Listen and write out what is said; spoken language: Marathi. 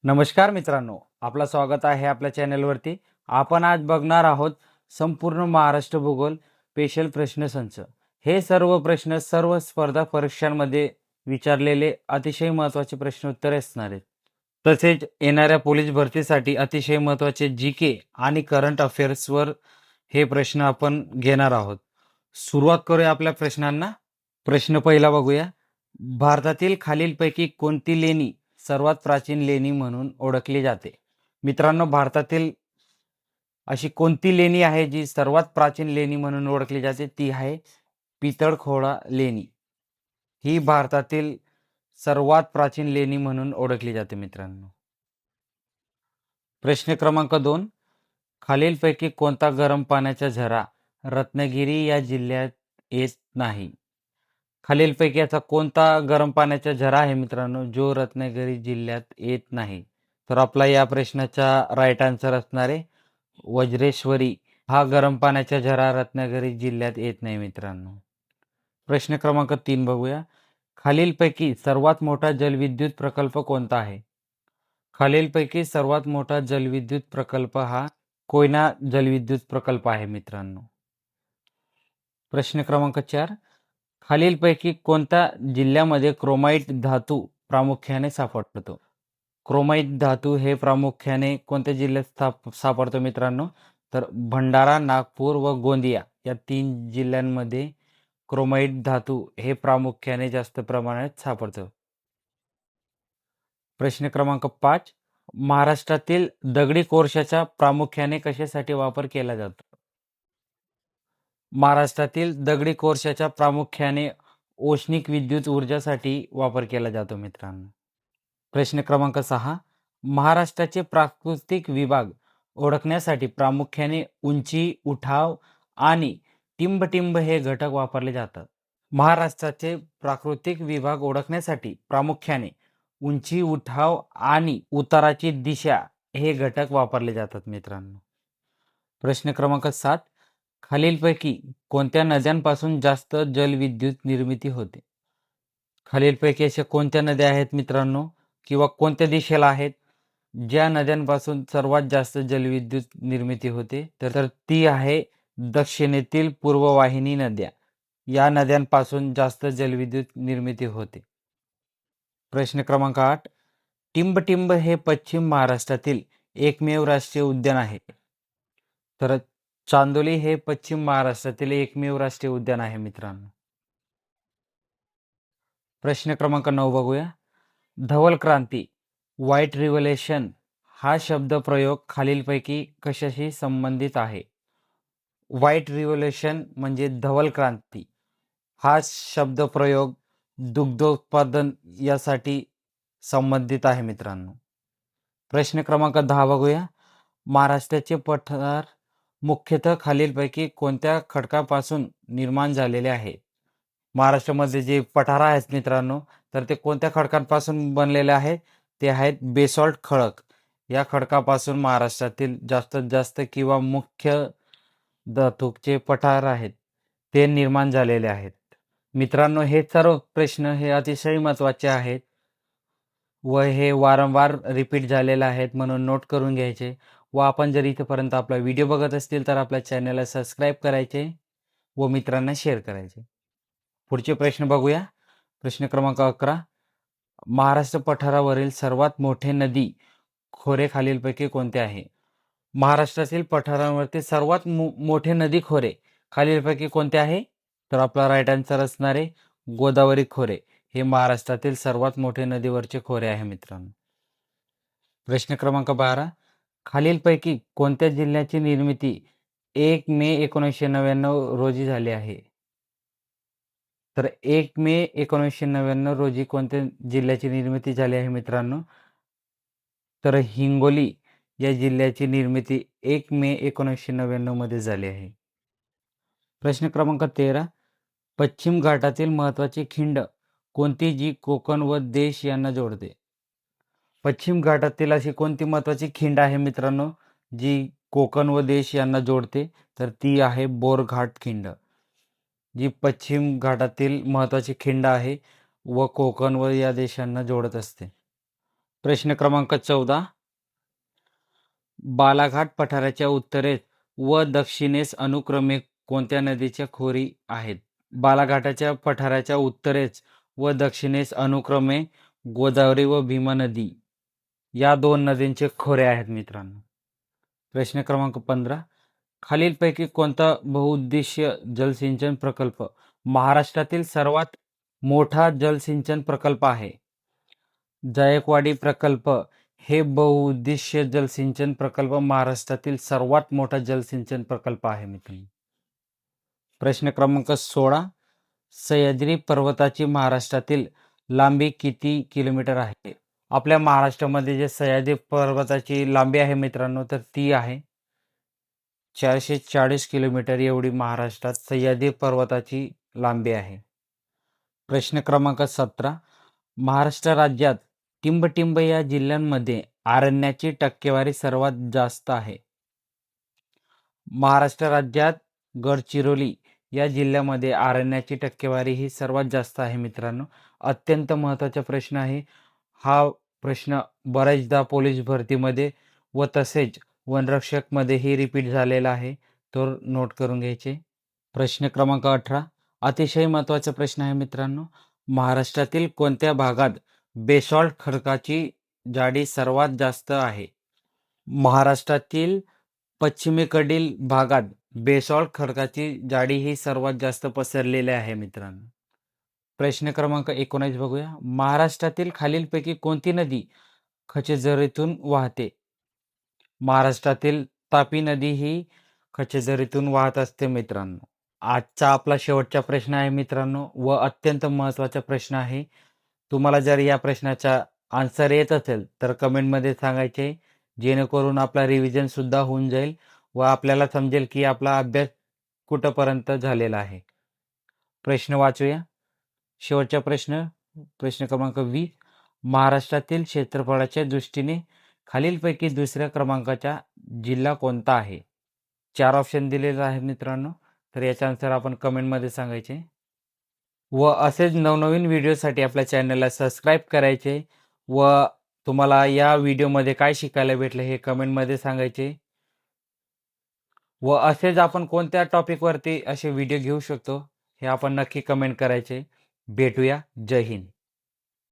नमस्कार मित्रांनो, आपलं स्वागत आहे आपल्या चॅनलवरती. आपण आज बघणार आहोत संपूर्ण महाराष्ट्र भूगोल स्पेशल प्रश्नसंच. हे सर्व प्रश्न सर्व स्पर्धा परीक्षांमध्ये विचारलेले अतिशय महत्त्वाचे प्रश्न उत्तरे असणार आहेत. तसेच येणाऱ्या पोलीस भरतीसाठी अतिशय महत्त्वाचे जी.के. आणि करंट अफेअर्सवर हे प्रश्न आपण घेणार आहोत. सुरुवात करूया आपल्या प्रश्नांना. प्रश्न पहिला बघूया. भारतातील खालीलपैकी कोणती लेणी सर्वात प्राचीन लेणी म्हणून ओळखली जाते? मित्रांनो, भारतातील अशी कोणती लेणी आहे जी सर्वात प्राचीन लेणी म्हणून ओळखली जाते? ती आहे पितळखोळा लेणी. ही भारतातील सर्वात प्राचीन लेणी म्हणून ओळखली जाते मित्रांनो. प्रश्न क्रमांक 2. खालीलपैकी कोणता गरम पाण्याचा झरा रत्नागिरी या जिल्ह्यात येत नाही? खालीलपैकी याचा कोणता गरम पाण्याचा झरा आहे मित्रांनो, जो रत्नागिरी जिल्ह्यात येत नाही? तर आपला या प्रश्नाचा राईट आन्सर असणार आहे वज्रेश्वरी. हा गरम पाण्याचा झरा रत्नागिरी जिल्ह्यात येत नाही मित्रांनो. प्रश्न क्रमांक 3 बघूया. खालीलपैकी सर्वात मोठा जलविद्युत प्रकल्प कोणता आहे? खालीलपैकी सर्वात मोठा जलविद्युत प्रकल्प हा कोयना जलविद्युत प्रकल्प आहे मित्रांनो. प्रश्न क्रमांक 4. खालीलपैकी कोणत्या जिल्ह्यामध्ये क्रोमाइट धातू प्रामुख्याने सापडतो? क्रोमाइट धातू हे प्रामुख्याने कोणत्या जिल्ह्यात सापडतो मित्रांनो? तर भंडारा, नागपूर व गोंदिया या 3 जिल्ह्यांमध्ये क्रोमाइट धातू हे प्रामुख्याने जास्त प्रमाणात सापडतं. प्रश्न क्रमांक 5. महाराष्ट्रातील दगडी कोळशाचा प्रामुख्याने कशासाठी वापर केला जातो? महाराष्ट्रातील दगडी कोळशाचा प्रामुख्याने औष्णिक विद्युत ऊर्जासाठी वापर केला जातो मित्रांनो. प्रश्न क्रमांक 6. महाराष्ट्राचे प्राकृतिक विभाग ओळखण्यासाठी प्रामुख्याने उंची, उठाव आणि टिंब हे घटक वापरले जातात. महाराष्ट्राचे प्राकृतिक विभाग ओळखण्यासाठी प्रामुख्याने उंची, उठाव आणि उताराची दिशा हे घटक वापरले जातात मित्रांनो. प्रश्न क्रमांक 7. खालीलपैकी कोणत्या नद्यांपासून जास्त जलविद्युत निर्मिती होते? खालीलपैकी अशा कोणत्या नद्या आहेत मित्रांनो, किंवा कोणत्या दिशेला आहेत ज्या नद्यांपासून सर्वात जास्त जलविद्युत निर्मिती होते? तर ती आहे दक्षिणेतील पूर्ववाहिनी नद्या. या नद्यांपासून जास्त जलविद्युत निर्मिती होते. प्रश्न क्रमांक 8. टिंब हे पश्चिम महाराष्ट्रातील एकमेव राष्ट्रीय उद्यान आहे. तर चांदोली हे पश्चिम महाराष्ट्रातील एकमेव राष्ट्रीय उद्यान आहे मित्रांनो. प्रश्न क्रमांक 9 बघूया. धवल क्रांती, व्हाईट रिव्होल्यूशन हा शब्दप्रयोग खालीलपैकी कशाशी संबंधित आहे? व्हाईट रिव्होल्यूशन म्हणजे धवल क्रांती हा शब्दप्रयोग दुग्धोत्पादन यासाठी संबंधित आहे मित्रांनो. प्रश्न क्रमांक 10 बघूया. महाराष्ट्राचे पठार मुख्यतः खालीलपैकी कोणत्या खडकापासून निर्माण झालेले आहे? महाराष्ट्रामध्ये जे पठार आहेत मित्रांनो, तर ते कोणत्या खडकांपासून बनलेले आहेत? ते आहेत बेसॉल्ट खडक. या खडकापासून महाराष्ट्रातील जास्तीत जास्त किंवा मुख्य धातूचे पठार आहेत ते निर्माण झालेले आहेत. मित्रांनो, हे सर्व प्रश्न हे अतिशय महत्त्वाचे आहेत व हे वारंवार रिपीट झालेले आहेत, म्हणून नोट करून घ्यायचे. व आपण जर इथपर्यंत आपला व्हिडिओ बघत असतील तर आपल्या चॅनलला सबस्क्राईब करायचे व मित्रांना शेअर करायचे. पुढचे प्रश्न बघूया. प्रश्न क्रमांक 11. महाराष्ट्र पठारावरील सर्वात मोठे नदी खोरे खालीलपैकी कोणते आहे? महाराष्ट्रातील पठारावरती सर्वात मोठे नदी खोरे खालीलपैकी कोणते आहे? तर आपला राईट आन्सर असणार आहे गोदावरी खोरे. हे महाराष्ट्रातील सर्वात मोठे नदीवरचे खोरे आहे मित्रांनो. प्रश्न क्रमांक 12. खालीलपैकी कोणत्या जिल्ह्याची निर्मिती 1 मे 1999 रोजी झाली आहे? तर 1 मे 1999 रोजी कोणत्या जिल्ह्याची निर्मिती झाली आहे मित्रांनो? तर हिंगोली या जिल्ह्याची निर्मिती 1 मे 1999 मध्ये झाली आहे. प्रश्न क्रमांक 13. पश्चिम घाटातील महत्त्वाची खिंड कोणती जी कोकण व देश यांना जोडते? पश्चिम घाटातील अशी कोणती महत्त्वाची खिंड आहे मित्रांनो जी कोकण व देश यांना जोडते? तर ती आहे बोरघाट खिंड, जी पश्चिम घाटातील महत्त्वाची खिंड आहे व कोकण व या देशांना जोडत असते. प्रश्न क्रमांक 14. बालाघाट पठाराच्या उत्तरेस व दक्षिणेस अनुक्रमे कोणत्या नदीच्या खोरी आहेत? बालाघाटाच्या पठाराच्या उत्तरेस व दक्षिणेस अनुक्रमे गोदावरी व भीमा नदी या 2 नदींचे खोरे आहेत मित्रांनो. प्रश्न क्रमांक 15. खालीलपैकी कोणता बहुउद्देशीय जलसिंचन प्रकल्प महाराष्ट्रातील सर्वात मोठा जलसिंचन प्रकल्प आहे? जायकवाडी प्रकल्प हे बहुउद्देशीय जलसिंचन प्रकल्प महाराष्ट्रातील सर्वात मोठा जलसिंचन प्रकल्प आहे मित्रांनो. प्रश्न क्रमांक 16. सह्याद्री पर्वताची महाराष्ट्रातील लांबी किती किलोमीटर आहे? आपल्या महाराष्ट्रामध्ये जे सह्याद्री पर्वताची लांबी आहे मित्रांनो, तर ती आहे 440 किलोमीटर एवढी महाराष्ट्रात सह्याद्री पर्वताची लांबी आहे. प्रश्न क्रमांक 17. महाराष्ट्र राज्यात टिंबटिंब या जिल्ह्यांमध्ये अरण्याची टक्केवारी सर्वात जास्त आहे. महाराष्ट्र राज्यात गडचिरोली या जिल्ह्यामध्ये अरण्याची टक्केवारी ही सर्वात जास्त आहे मित्रांनो. अत्यंत महत्त्वाचा प्रश्न आहे. हा प्रश्न बऱ्याचदा पोलीस भरतीमध्ये व तसेच वनरक्षकमध्येही रिपीट झालेला आहे, तो नोट करून घ्यायचे. प्रश्न क्रमांक 18. अतिशय महत्त्वाचा प्रश्न आहे मित्रांनो. महाराष्ट्रातील कोणत्या भागात बेसॉल्ट खडकाची जाडी सर्वात जास्त आहे? महाराष्ट्रातील पश्चिमेकडील भागात बेसॉल्ट खडकाची जाडी ही सर्वात जास्त पसरलेली आहे मित्रांनो. प्रश्न क्रमांक 19 बघूया. महाराष्ट्रातील खालीलपैकी कोणती नदी खचेजरीतून वाहते? महाराष्ट्रातील तापी नदी ही खचेजरीतून वाहत असते मित्रांनो. आजचा आपला शेवटचा प्रश्न आहे मित्रांनो व अत्यंत महत्त्वाचा प्रश्न आहे. तुम्हाला जर या प्रश्नाचा आन्सर येत असेल तर कमेंटमध्ये सांगायचे, जेणेकरून आपला रिव्हिजन सुद्धा होऊन जाईल व आपल्याला समजेल की आपला अभ्यास कुठंपर्यंत झालेला आहे. प्रश्न वाचूया. शेवटचा प्रश्न क्रमांक 20. महाराष्ट्रातील क्षेत्रफळाच्या दृष्टीने खालीलपैकी दुसऱ्या क्रमांकाचा जिल्हा कोणता आहे? 4 ऑप्शन दिलेले आहेत मित्रांनो, तर याचा आन्सर आपण कमेंटमध्ये सांगायचे. व असेच नवनवीन व्हिडिओसाठी आपल्या चॅनलला सबस्क्राईब करायचे व तुम्हाला या व्हिडिओमध्ये काय शिकायला भेटलं हे कमेंटमध्ये सांगायचे. व असेच आपण कोणत्या टॉपिकवरती असे व्हिडिओ घेऊ शकतो हे आपण नक्की कमेंट करायचे. भेटूया. जय हिंद.